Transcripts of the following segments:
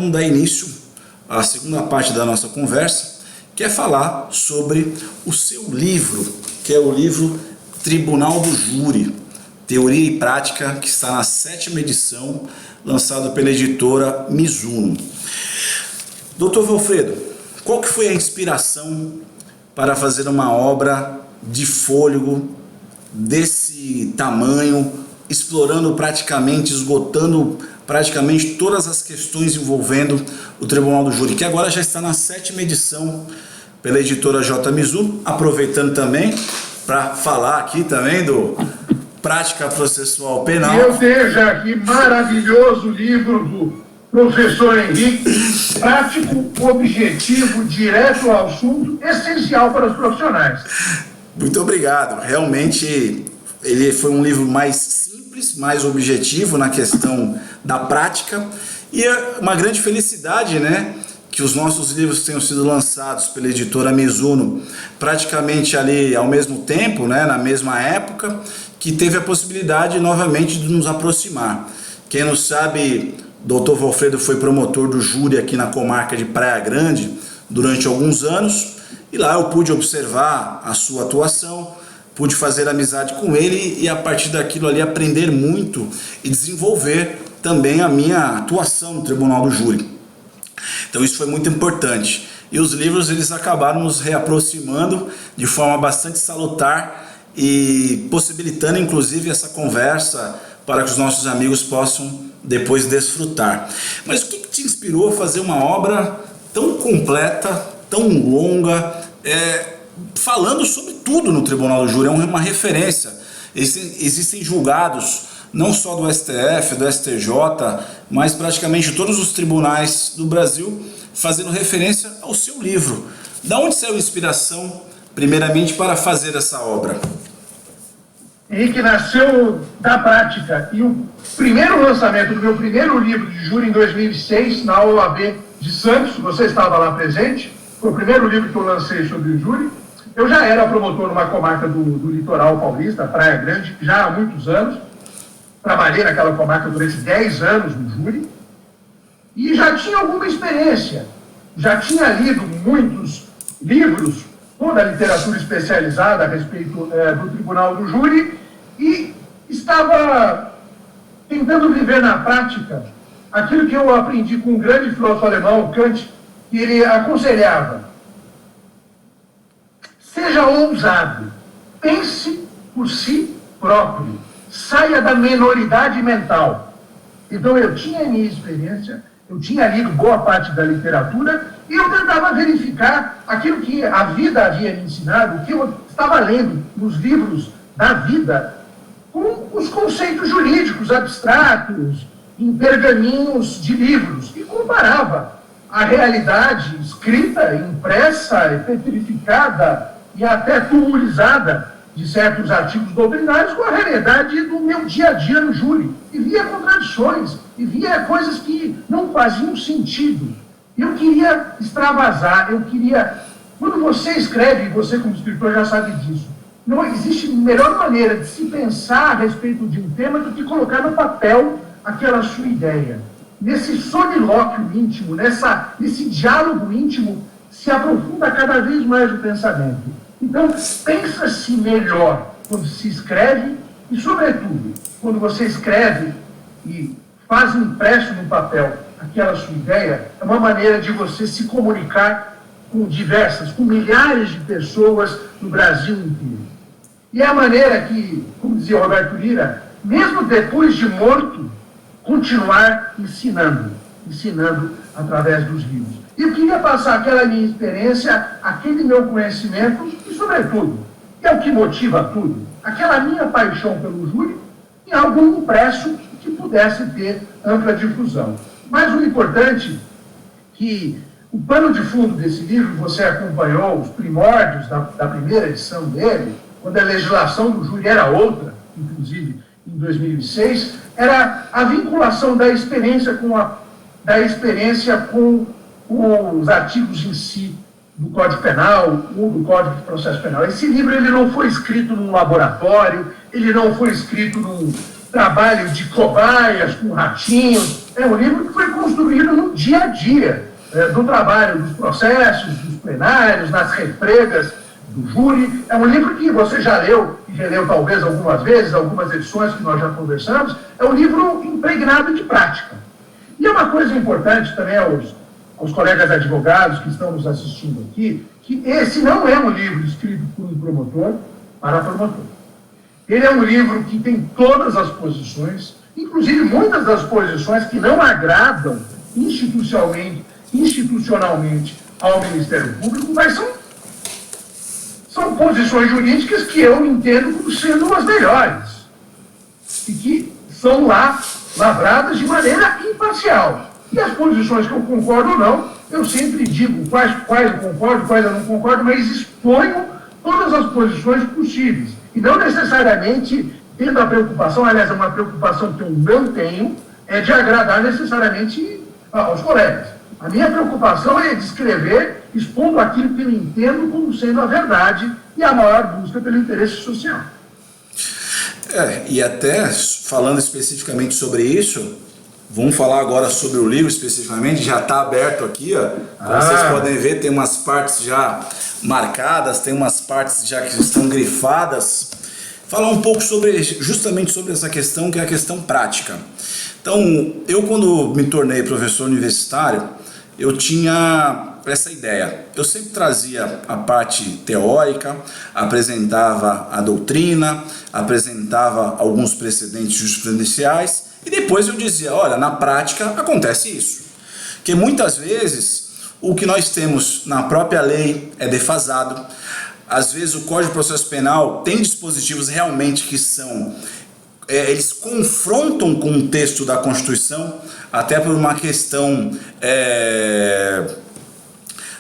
vamos dar início à segunda parte da nossa conversa, que é falar sobre o seu livro, que é o livro Tribunal do Júri, Teoria e Prática, que está na 7ª edição, lançado pela editora Mizuno. Dr. Valfredo, qual que foi a inspiração para fazer uma obra de fôlego desse tamanho, explorando praticamente, esgotando praticamente todas as questões envolvendo o Tribunal do Júri, que agora já está na 7ª edição pela editora J. Mizuno, aproveitando também para falar aqui também do Prática Processual Penal. E eu tenho já aqui maravilhoso livro do professor Henrique, prático, objetivo, direto ao assunto, essencial para os profissionais. Muito obrigado. Realmente ele foi um livro mais simples, mais objetivo na questão da prática, e é uma grande felicidade, né, que os nossos livros tenham sido lançados pela editora Mizuno praticamente ali ao mesmo tempo, né, na mesma época, que teve a possibilidade novamente de nos aproximar. Quem não sabe, Dr. Valfredo foi promotor do júri aqui na comarca de Praia Grande durante alguns anos, e lá eu pude observar a sua atuação, pude fazer amizade com ele e a partir daquilo ali aprender muito e desenvolver também a minha atuação no Tribunal do Júri. Então isso foi muito importante. E os livros eles acabaram nos reaproximando de forma bastante salutar e possibilitando inclusive essa conversa para que os nossos amigos possam depois desfrutar. Mas o que te inspirou a fazer uma obra tão completa, tão longa, falando sobre tudo no Tribunal do Júri? É uma referência. Existem julgados não só do STF, do STJ, mas praticamente todos os tribunais do Brasil fazendo referência ao seu livro. Da onde saiu a inspiração, primeiramente, para fazer essa obra? Henrique, nasceu da prática, e o primeiro lançamento do meu primeiro livro de júri em 2006, na OAB de Santos, você estava lá presente, foi o primeiro livro que eu lancei sobre o júri. Eu já era promotor numa comarca do litoral paulista, Praia Grande, já há muitos anos. Trabalhei naquela comarca durante 10 anos no júri e já tinha alguma experiência. Já tinha lido muitos livros, toda a literatura especializada a respeito do Tribunal do Júri, e estava tentando viver na prática aquilo que eu aprendi com um grande filósofo alemão, Kant, que ele aconselhava: seja ousado, pense por si próprio, saia da menoridade mental. Então eu tinha a minha experiência, eu tinha lido boa parte da literatura e eu tentava verificar aquilo que a vida havia me ensinado, o que eu estava lendo nos livros da vida, com os conceitos jurídicos abstratos, em pergaminhos de livros, e comparava a realidade escrita, impressa, petrificada e até tumulizada de certos artigos doutrinários com a realidade do meu dia a dia no júri. E via contradições, e via coisas que não faziam sentido. Eu queria extravasar, eu queria... Quando você escreve, e você como escritor já sabe disso, não existe melhor maneira de se pensar a respeito de um tema do que colocar no papel aquela sua ideia. Nesse solilóquio íntimo, nesse diálogo íntimo, se aprofunda cada vez mais o pensamento. Então, pensa-se melhor quando se escreve e, sobretudo, quando você escreve e faz impresso no papel aquela sua ideia, é uma maneira de você se comunicar com milhares de pessoas no Brasil inteiro. E é a maneira que, como dizia Roberto Lira, mesmo depois de morto, continuar ensinando através dos livros. E eu queria passar aquela minha experiência, aquele meu conhecimento e, sobretudo, que é o que motiva tudo, aquela minha paixão pelo júri, em algum impresso que pudesse ter ampla difusão. Mas o importante que o pano de fundo desse livro, você acompanhou os primórdios da primeira edição dele, quando a legislação do júri era outra, inclusive em 2006, era a vinculação da experiência com os artigos em si do Código Penal ou do Código de Processo Penal. Esse livro ele não foi escrito num laboratório, ele não foi escrito trabalho de cobaias com ratinhos. É um livro que foi construído no dia a dia, do trabalho, dos processos, dos plenários, nas refregas do júri. É um livro que você já leu, e releu talvez algumas vezes, algumas edições que nós já conversamos. É um livro impregnado de prática. E é uma coisa importante também aos colegas advogados que estão nos assistindo aqui, que esse não é um livro escrito por um promotor para promotor. Ele é um livro que tem todas as posições, inclusive muitas das posições que não agradam institucionalmente ao Ministério Público, mas são posições jurídicas que eu entendo como sendo as melhores e que são lá lavradas de maneira imparcial. E as posições que eu concordo ou não, eu sempre digo quais eu concordo, quais eu não concordo, mas exponho todas as posições possíveis. E não necessariamente tendo a preocupação, aliás, é uma preocupação que eu não tenho, é de agradar necessariamente aos colegas. A minha preocupação é descrever, expondo aquilo que eu entendo como sendo a verdade e a maior busca pelo interesse social. E até falando especificamente sobre isso, vamos falar agora sobre o livro especificamente, já está aberto aqui, ó. Vocês podem ver, tem umas partes já marcadas, tem umas partes já que estão grifadas. Falar um pouco justamente sobre essa questão, que é a questão prática. Então, eu quando me tornei professor universitário, eu tinha essa ideia. Eu sempre trazia a parte teórica, apresentava a doutrina, apresentava alguns precedentes jurisprudenciais e depois eu dizia, olha, na prática acontece isso. Porque muitas vezes o que nós temos na própria lei é defasado. Às vezes o Código de Processo Penal tem dispositivos realmente que são... eles confrontam com o texto da Constituição, até por uma questão...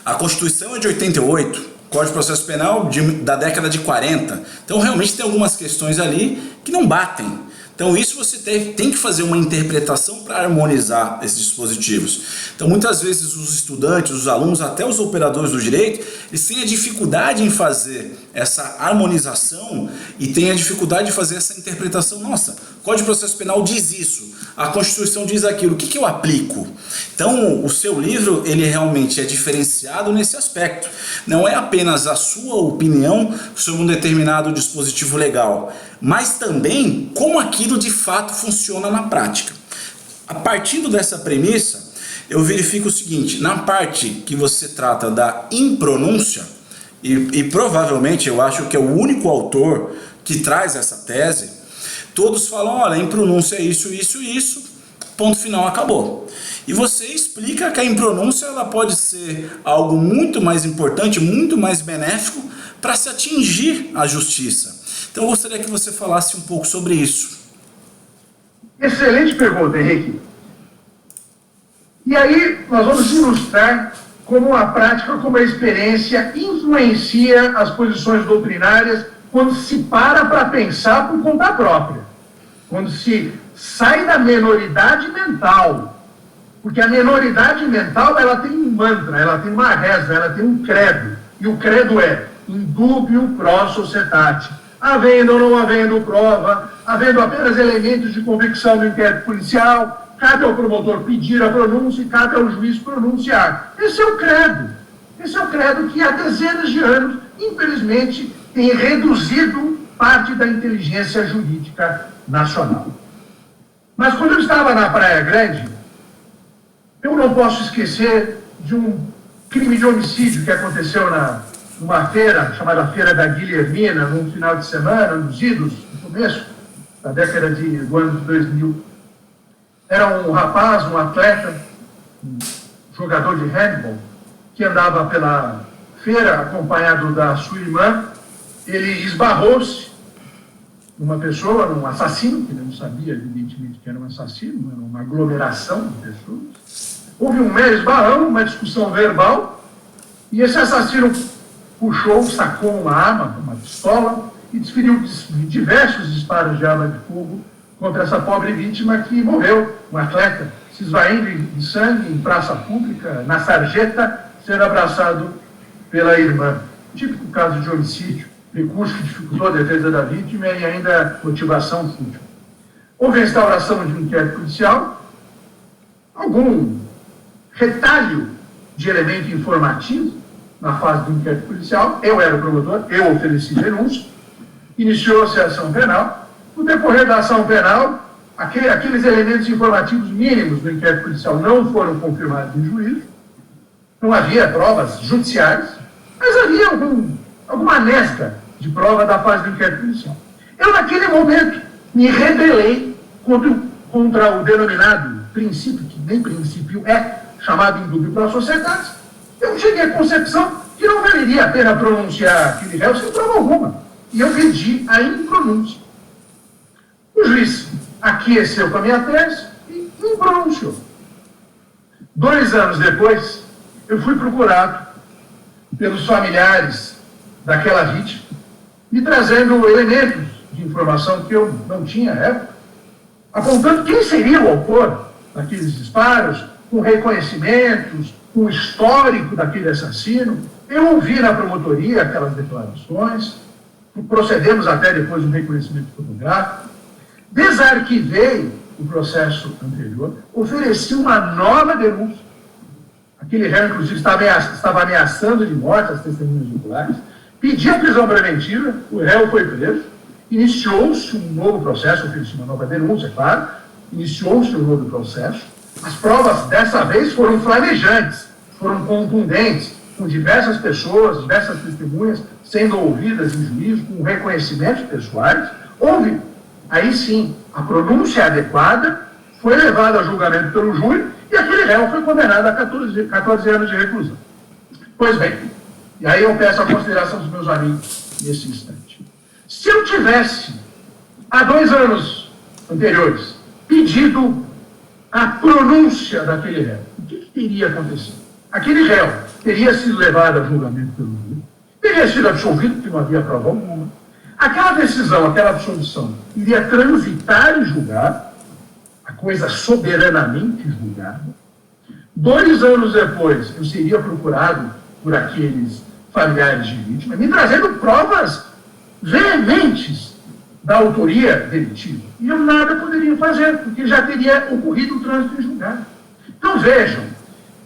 A Constituição é de 88, Código de Processo Penal da década de 40. Então realmente tem algumas questões ali que não batem. Então isso você tem que fazer uma interpretação para harmonizar esses dispositivos. Então muitas vezes os estudantes, os alunos, até os operadores do direito, eles têm a dificuldade em fazer essa harmonização e têm a dificuldade de fazer essa interpretação. Nossa, o Código de Processo Penal diz isso, a Constituição diz aquilo, o que eu aplico? Então o seu livro, ele realmente é diferenciado nesse aspecto. Não é apenas a sua opinião sobre um determinado dispositivo legal, mas também como aquilo de fato funciona na prática. A partir dessa premissa, eu verifico o seguinte, na parte que você trata da impronúncia, e provavelmente eu acho que é o único autor que traz essa tese, todos falam, olha, a impronúncia é isso, isso e isso, ponto final, acabou. E você explica que a impronúncia ela pode ser algo muito mais importante, muito mais benéfico para se atingir a justiça. Então eu gostaria que você falasse um pouco sobre isso. Excelente pergunta, Henrique. E aí nós vamos ilustrar como a prática, como a experiência influencia as posições doutrinárias quando se para pensar por conta própria. Quando se sai da menoridade mental. Porque a menoridade mental ela tem um mantra, ela tem uma reza, ela tem um credo. E o credo é indubio pro societate. Havendo ou não havendo prova, havendo apenas elementos de convicção no inquérito policial, cabe ao promotor pedir a pronúncia e cabe ao juiz pronunciar. Esse é o credo. Esse é o credo que há dezenas de anos, infelizmente, tem reduzido parte da inteligência jurídica nacional. Mas quando eu estava na Praia Grande, eu não posso esquecer de um crime de homicídio que aconteceu numa feira, chamada Feira da Guilhermina, num final de semana, nos idos, no começo da década do ano de 2000. Era um rapaz, um atleta, um jogador de handball, que andava pela feira acompanhado da sua irmã. Ele esbarrou-se numa pessoa, num assassino, que ele não sabia, evidentemente, que era um assassino, era uma aglomeração de pessoas. Houve um mero esbarrão, uma discussão verbal, e esse assassino puxou, sacou uma arma, uma pistola, e desferiu diversos disparos de arma de fogo contra essa pobre vítima que morreu, um atleta, se esvaindo de sangue em praça pública, na sarjeta, sendo abraçado pela irmã. Típico caso de homicídio, recurso que dificultou a defesa da vítima e ainda motivação fútil. houve a instauração de um inquérito policial, algum retalho de elemento informativo na fase do inquérito policial, eu era o promotor, eu ofereci denúncia, iniciou-se a ação penal. No decorrer da ação penal, aqueles elementos informativos mínimos do inquérito policial não foram confirmados em juízo, não havia provas judiciais, mas havia alguma nesga de prova da fase do inquérito policial. Eu, naquele momento, me rebelei contra o denominado princípio, que nem princípio é, chamado indúbio para a sociedade. Eu cheguei à concepção que não valeria a pena pronunciar aquele réu sem prova alguma. E eu pedi a impronúncia. O juiz aqueceu com a minha tese e impronunciou. 2 anos depois, eu fui procurado pelos familiares daquela vítima, me trazendo elementos de informação que eu não tinha à época, apontando quem seria o autor daqueles disparos, com reconhecimentos, com histórico daquele assassino. Eu ouvi na promotoria aquelas declarações, procedemos até depois de um reconhecimento fotográfico, desarquivei o processo anterior, ofereci uma nova denúncia. Aquele réu, inclusive, estava ameaçando de morte as testemunhas oculares, pedi a prisão preventiva, o réu foi preso, iniciou-se um novo processo, ofereci uma nova denúncia, claro, iniciou-se um novo processo. As provas, dessa vez, foram flamejantes, foram contundentes, com diversas pessoas, diversas testemunhas sendo ouvidas em juízo, com reconhecimentos pessoais. Houve, aí sim, a pronúncia adequada, foi levado a julgamento pelo júri e aquele réu foi condenado a 14 anos de reclusão. Pois bem, e aí eu peço a consideração dos meus amigos nesse instante. Se eu tivesse, há 2 anos anteriores, pedido a pronúncia daquele réu, o que teria acontecido? Aquele réu teria sido levado a julgamento pelo júri, teria sido absolvido, porque não havia prova alguma. Aquela decisão, aquela absolvição, iria transitar em julgado, a coisa soberanamente julgada. 2 anos depois, eu seria procurado por aqueles familiares de vítima, me trazendo provas veementes da autoria delitiva. E eu nada poderia fazer, porque já teria ocorrido o trânsito em julgado. Então vejam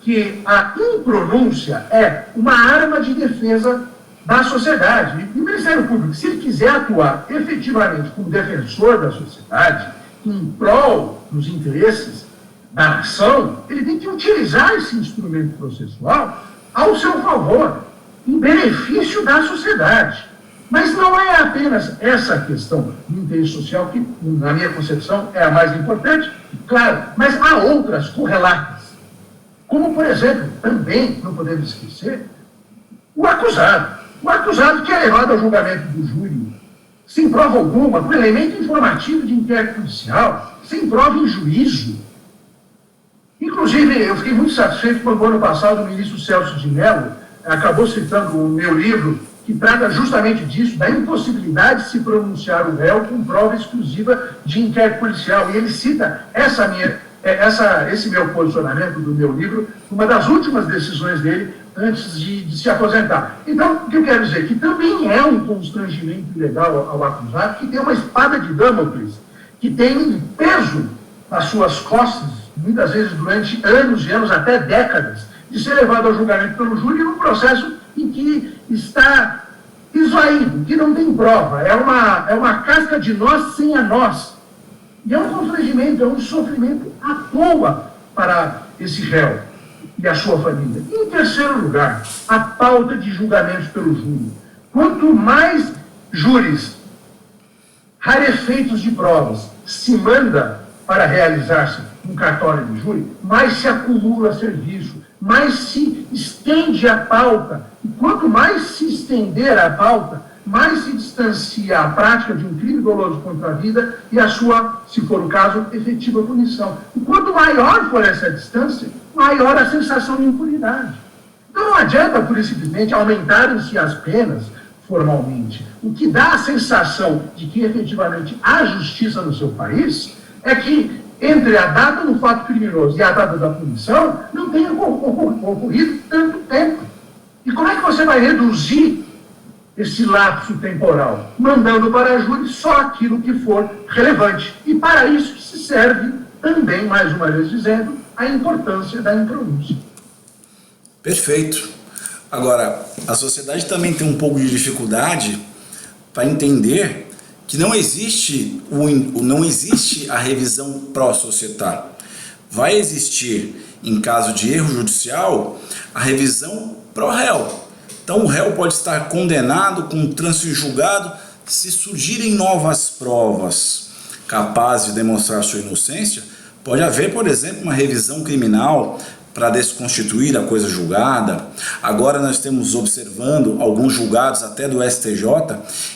que a impronúncia é uma arma de defesa da sociedade. E o Ministério Público, se ele quiser atuar efetivamente como defensor da sociedade, em prol dos interesses da nação, ele tem que utilizar esse instrumento processual ao seu favor, em benefício da sociedade. Mas não é apenas essa questão do interesse social que, na minha concepção, é a mais importante, claro, mas há outras correlatas. Como, por exemplo, também não podemos esquecer, o acusado. O acusado que é levado ao julgamento do júri, sem prova alguma, com elemento informativo de inquérito policial, sem prova em juízo. Inclusive, eu fiquei muito satisfeito quando, ano passado, o ministro Celso de Mello acabou citando o meu livro, que trata justamente disso, da impossibilidade de se pronunciar o réu com prova exclusiva de inquérito policial. E ele cita esse meu posicionamento do meu livro, uma das últimas decisões dele antes de se aposentar. Então, o que eu quero dizer? Que também é um constrangimento ilegal ao acusado, que tem uma espada de Damocles, que tem um peso nas suas costas, muitas vezes durante anos e anos, até décadas, de ser levado ao julgamento pelo júri num processo em que está esvaído, que não tem prova. É uma casca de nós sem a nós. E é um constrangimento, é um sofrimento à toa para esse réu e a sua família. E, em terceiro lugar, a pauta de julgamentos pelo júri. Quanto mais júris rarefeitos de provas se manda para realizar-se um cartório de júri, mais se acumula serviço, mais se estende a pauta. E quanto mais se estender a pauta, mais se distancia a prática de um crime doloso contra a vida e a sua, se for o caso, efetiva punição. E quanto maior for essa distância, maior a sensação de impunidade. Então não adianta, pura e simplesmente, aumentarem-se as penas formalmente. O que dá a sensação de que efetivamente há justiça no seu país é que entre a data do fato criminoso e a data da punição não tenha ocorrido tanto tempo. E como é que você vai reduzir esse lapso temporal, mandando para a júri só aquilo que for relevante. E para isso se serve também, mais uma vez dizendo, a importância da impronúncia. Perfeito. Agora, a sociedade também tem um pouco de dificuldade para entender que não existe a revisão pró-societar. Vai existir, em caso de erro judicial, a revisão pró-réu. Então o réu pode estar condenado com trânsito em julgado se surgirem novas provas capazes de demonstrar sua inocência. Pode haver, por exemplo, uma revisão criminal para desconstituir a coisa julgada. Agora nós estamos observando alguns julgados até do STJ,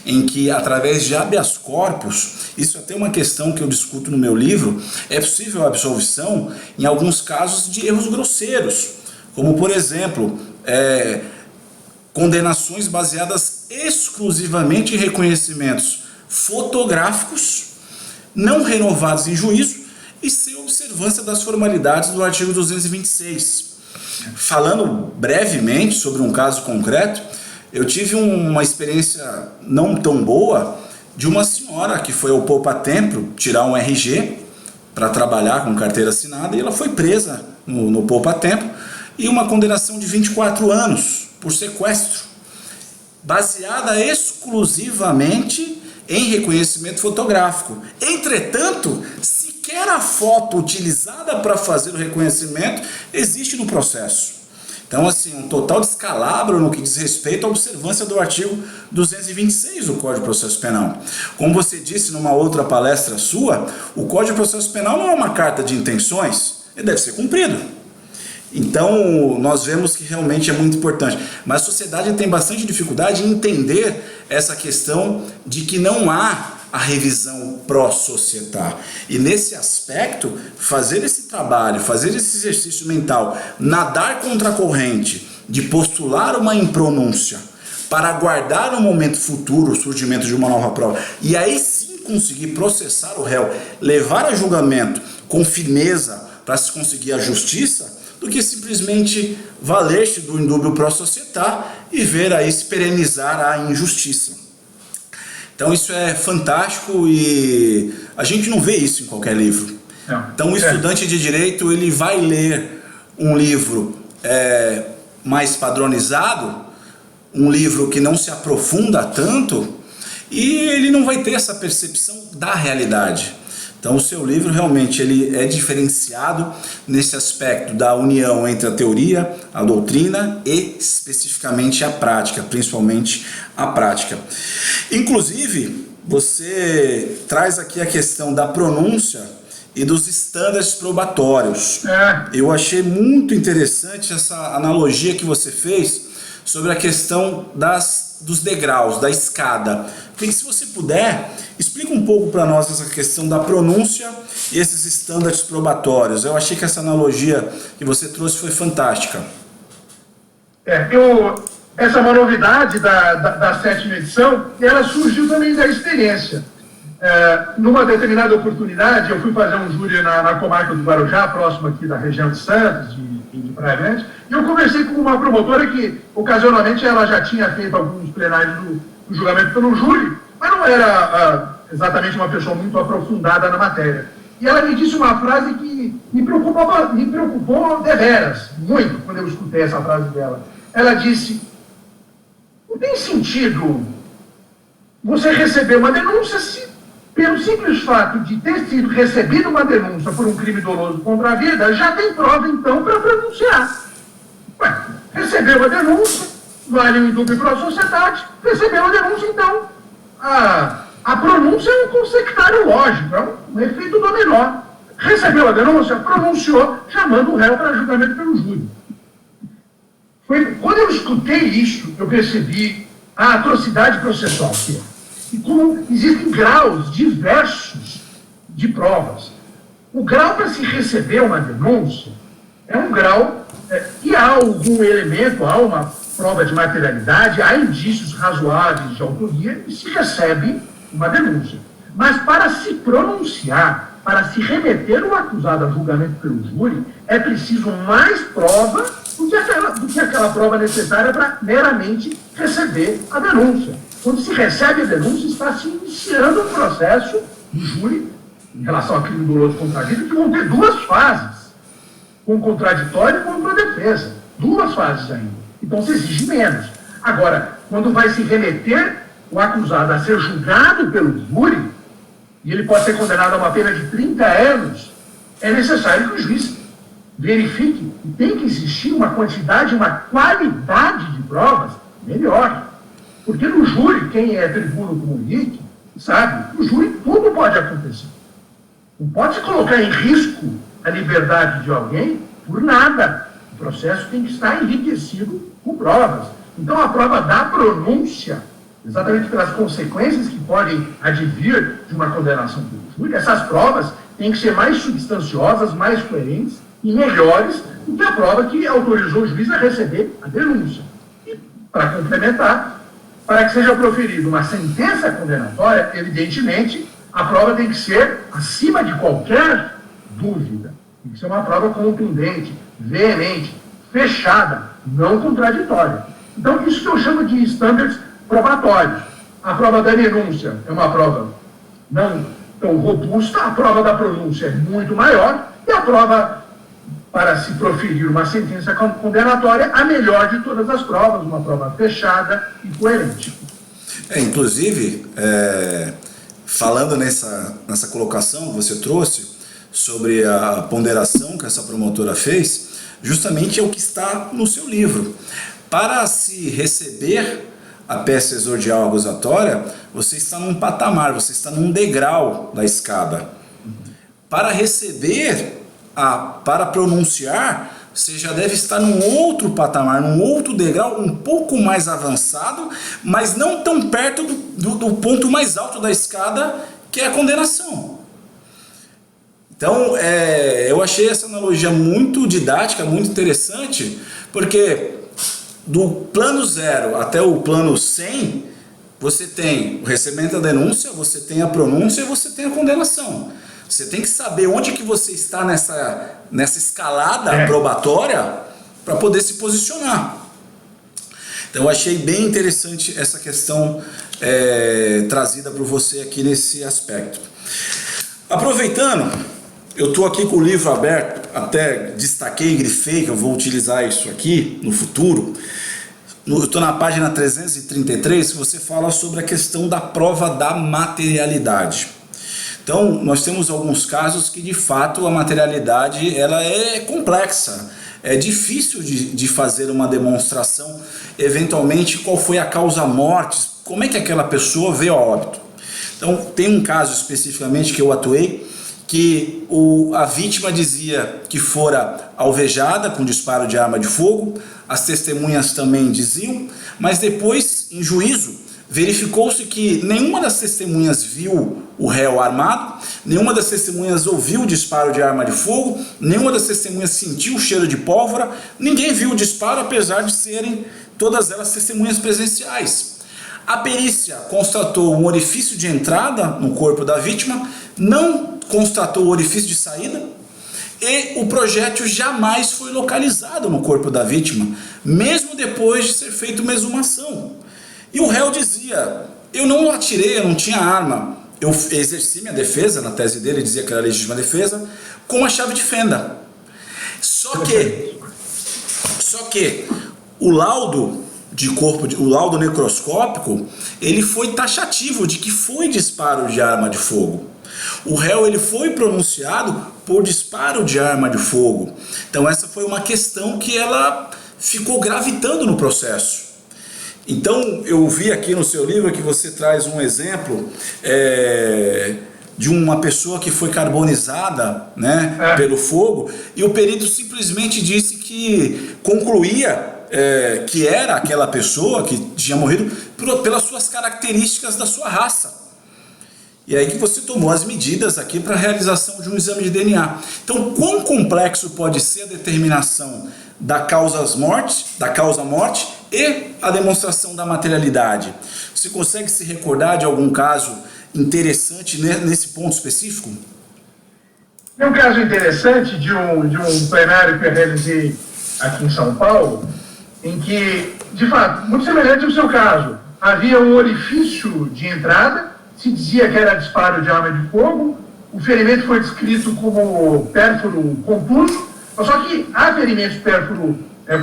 em que através de habeas corpus, isso é até uma questão que eu discuto no meu livro, é possível a absolvição em alguns casos de erros grosseiros, como por exemplo, condenações baseadas exclusivamente em reconhecimentos fotográficos, não renovados em juízo, e sem observância das formalidades do artigo 226. Falando brevemente sobre um caso concreto, eu tive uma experiência não tão boa de uma senhora que foi ao Poupa-Tempo tirar um RG para trabalhar com carteira assinada, e ela foi presa no Poupa-Tempo, e uma condenação de 24 anos por sequestro, baseada exclusivamente em reconhecimento fotográfico. Entretanto, sequer a foto utilizada para fazer o reconhecimento existe no processo. Então, assim, um total descalabro no que diz respeito à observância do artigo 226 do Código de Processo Penal. Como você disse numa outra palestra sua, o Código de Processo Penal não é uma carta de intenções, ele deve ser cumprido. Então, nós vemos que realmente é muito importante. Mas a sociedade tem bastante dificuldade em entender essa questão de que não há a revisão pró-societar. E nesse aspecto, fazer esse trabalho, fazer esse exercício mental, nadar contra a corrente, de postular uma impronúncia para aguardar no momento futuro o surgimento de uma nova prova, e aí sim conseguir processar o réu, levar a julgamento com firmeza para se conseguir a justiça, do que simplesmente valer-se do indúbio pró-societar e ver aí se perenizar a injustiça. Então isso é fantástico e a gente não vê isso em qualquer livro. Então o estudante de direito, ele vai ler um livro mais padronizado, um livro que não se aprofunda tanto, e ele não vai ter essa percepção da realidade. Então o seu livro realmente ele é diferenciado nesse aspecto da união entre a teoria, a doutrina e especificamente a prática, principalmente a prática. Inclusive, você traz aqui a questão da pronúncia e dos estándares probatórios. Eu achei muito interessante essa analogia que você fez sobre a questão dos degraus, da escada. Porque se você puder, explica um pouco para nós essa questão da pronúncia e esses estándares probatórios. Eu achei que essa analogia que você trouxe foi fantástica. Essa é uma novidade da 7ª edição, e ela surgiu também da experiência. Numa determinada oportunidade, eu fui fazer um júri na comarca do Guarujá, próximo aqui da região de Santos, de Praia Grande, e eu conversei com uma promotora que, ocasionalmente, ela já tinha feito alguns plenários do julgamento pelo júri, mas não era exatamente uma pessoa muito aprofundada na matéria. E ela me disse uma frase que me preocupou deveras, muito, quando eu escutei essa frase dela. Ela disse: não tem sentido você receber uma denúncia se, pelo simples fato de ter sido recebido uma denúncia por um crime doloso contra a vida, já tem prova, então, para pronunciar. Recebeu a denúncia, vale o indúbio pró-societate, recebeu a denúncia, então, a pronúncia é um consectário lógico, é um efeito dominó. Recebeu a denúncia, pronunciou, chamando o réu para julgamento pelo júri. Quando eu escutei isso, eu percebi a atrocidade processual que é. E como existem graus diversos de provas. O grau para se receber uma denúncia é um grau que há algum elemento, há uma prova de materialidade, há indícios razoáveis de autoria e se recebe uma denúncia. Mas para se pronunciar, para se remeter o acusado a julgamento pelo júri, é preciso mais prova do que aquela prova necessária para meramente receber a denúncia. Quando se recebe a denúncia, está se iniciando um processo do júri em relação ao crime doloso contra a vida, que vão ter duas fases, com o contraditório e com a defesa. Duas fases ainda. Então se exige menos. Agora, quando vai se remeter o acusado a ser julgado pelo júri, e ele pode ser condenado a uma pena de 30 anos, é necessário que o juiz verifique que tem que existir uma quantidade, uma qualidade de provas melhor. Porque no júri, quem é tribuno como o Henrique, sabe, no júri tudo pode acontecer. Não pode se colocar em risco a liberdade de alguém por nada. O processo tem que estar enriquecido com provas. Então, a prova da pronúncia, exatamente pelas consequências que podem advir de uma condenação pelo júri, essas provas têm que ser mais substanciosas, mais coerentes e melhores do que a prova que autorizou o juiz a receber a denúncia. E, para complementar, para que seja proferida uma sentença condenatória, evidentemente, a prova tem que ser acima de qualquer dúvida. Tem que ser uma prova contundente, veemente, fechada, não contraditória. Então, isso que eu chamo de estándares probatórios. A prova da denúncia é uma prova não tão robusta, a prova da pronúncia é muito maior, e a prova para se proferir uma sentença condenatória, a melhor de todas as provas, uma prova fechada e coerente. Inclusive, falando nessa colocação que você trouxe sobre a ponderação que essa promotora fez, justamente é o que está no seu livro. Para se receber a peça exordial acusatória, você está num patamar, você está num degrau da escada. Para receber, para pronunciar, você já deve estar num outro patamar, num outro degrau um pouco mais avançado, mas não tão perto do ponto mais alto da escada, que é a condenação. Então, eu achei essa analogia muito didática, muito interessante, porque do plano 0 até o plano 100, você tem o recebimento da denúncia, você tem a pronúncia e você tem a condenação. Você tem que saber onde que você está nessa escalada probatória para poder se posicionar. Então eu achei bem interessante essa questão trazida por você aqui nesse aspecto. Aproveitando, eu estou aqui com o livro aberto, até destaquei, grifei que eu vou utilizar isso aqui no futuro. Eu estou na página 333, que você fala sobre a questão da prova da materialidade. Então, nós temos alguns casos que, de fato, a materialidade ela é complexa. É difícil de fazer uma demonstração, eventualmente, qual foi a causa morte, como é que aquela pessoa veio a óbito. Então, tem um caso especificamente que eu atuei, que a vítima dizia que fora alvejada com disparo de arma de fogo, as testemunhas também diziam, mas depois, em juízo, verificou-se que nenhuma das testemunhas viu o réu armado, nenhuma das testemunhas ouviu o disparo de arma de fogo, nenhuma das testemunhas sentiu o cheiro de pólvora, ninguém viu o disparo, apesar de serem todas elas testemunhas presenciais. A perícia constatou um orifício de entrada no corpo da vítima, não constatou o orifício de saída, e o projétil jamais foi localizado no corpo da vítima, mesmo depois de ser feita uma exumação. E o réu dizia, eu não atirei, eu não tinha arma, eu exerci minha defesa, na tese dele dizia que era legítima defesa, com a chave de fenda. Só que o laudo o laudo necroscópico, ele foi taxativo de que foi disparo de arma de fogo. O réu ele foi pronunciado por disparo de arma de fogo. Então essa foi uma questão que ela ficou gravitando no processo. Então eu vi aqui no seu livro que você traz um exemplo de uma pessoa que foi carbonizada, né, pelo fogo, e o perito simplesmente disse que concluía que era aquela pessoa que tinha morrido pelas suas características da sua raça. E aí que você tomou as medidas aqui para a realização de um exame de DNA. Então, quão complexo pode ser a determinação da causa-morte e a demonstração da materialidade? Você consegue se recordar de algum caso interessante nesse ponto específico? Tem um caso interessante de um plenário que eu realizei aqui em São Paulo, em que, de fato, muito semelhante ao seu caso, havia um orifício de entrada, se dizia que era disparo de arma de fogo, o ferimento foi descrito como pérfuro contuso, só que há ferimentos pérfuro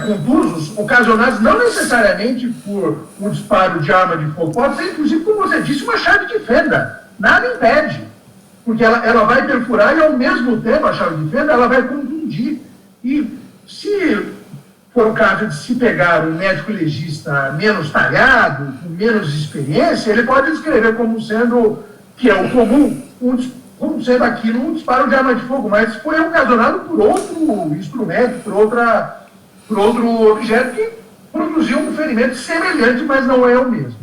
contusos ocasionados não necessariamente por um disparo de arma de fogo, pode ser, inclusive, como você disse, uma chave de fenda, nada impede, porque ela vai perfurar e, ao mesmo tempo, a chave de fenda, ela vai contundir. E se for o caso de se pegar um médico legista menos talhado, com menos experiência, ele pode descrever como sendo, que é o comum, como sendo aquilo um disparo de arma de fogo, mas foi ocasionado por outro instrumento, por outro objeto que produziu um ferimento semelhante, mas não é o mesmo.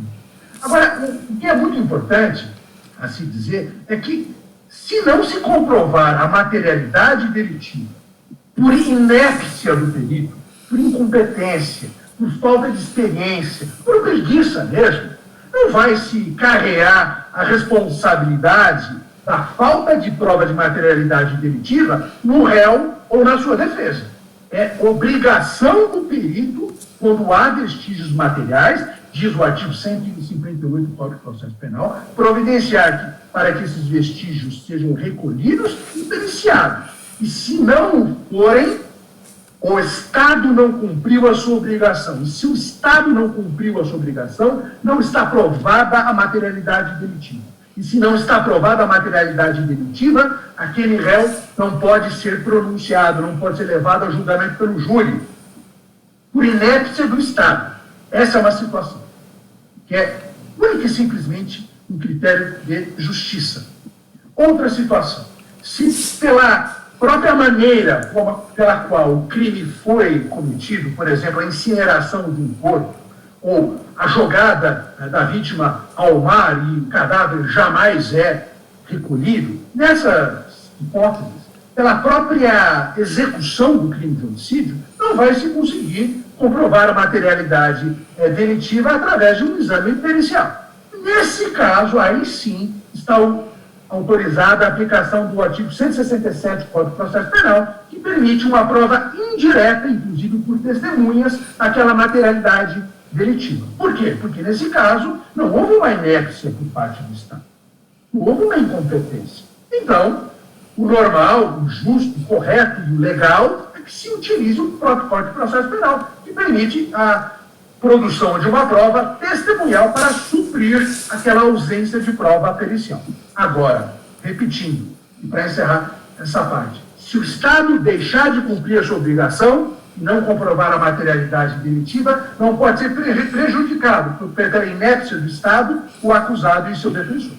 Agora, o que é muito importante a se dizer é que, se não se comprovar a materialidade delitiva por inépcia do perito, por incompetência, por falta de experiência, por preguiça mesmo, não vai se carregar a responsabilidade da falta de prova de materialidade delitiva no réu ou na sua defesa. É obrigação do perito, quando há vestígios materiais, diz o artigo 158 do Código de Processo Penal, providenciar para que esses vestígios sejam recolhidos e periciados. E se não forem, o Estado não cumpriu a sua obrigação. E se o Estado não cumpriu a sua obrigação, não está provada a materialidade delitiva. E se não está provada a materialidade delitiva, aquele réu não pode ser pronunciado, não pode ser levado a julgamento pelo júri, por inépcia do Estado. Essa é uma situação que é única e simplesmente um critério de justiça. Outra situação, se pela própria maneira pela qual o crime foi cometido, por exemplo, a incineração de um corpo, ou a jogada da vítima ao mar e o cadáver jamais é recolhido, nessas hipóteses, pela própria execução do crime de homicídio, não vai se conseguir comprovar a materialidade delitiva através de um exame pericial. Nesse caso, aí sim, está autorizada a aplicação do artigo 167 do Código de Processo Penal, que permite uma prova indireta, inclusive por testemunhas, daquela materialidade delitiva. Por quê? Porque, nesse caso, não houve uma inépcia por parte do Estado. Não houve uma incompetência. Então, o normal, o justo, o correto e o legal é que se utilize o próprio Código de Processo Penal, que permite a produção de uma prova testemunhal para suprir aquela ausência de prova pericial. Agora, repetindo, e para encerrar essa parte, se o Estado deixar de cumprir a sua obrigação e não comprovar a materialidade delitiva, não pode ser prejudicado pela inépcia do Estado o acusado e seu defensor.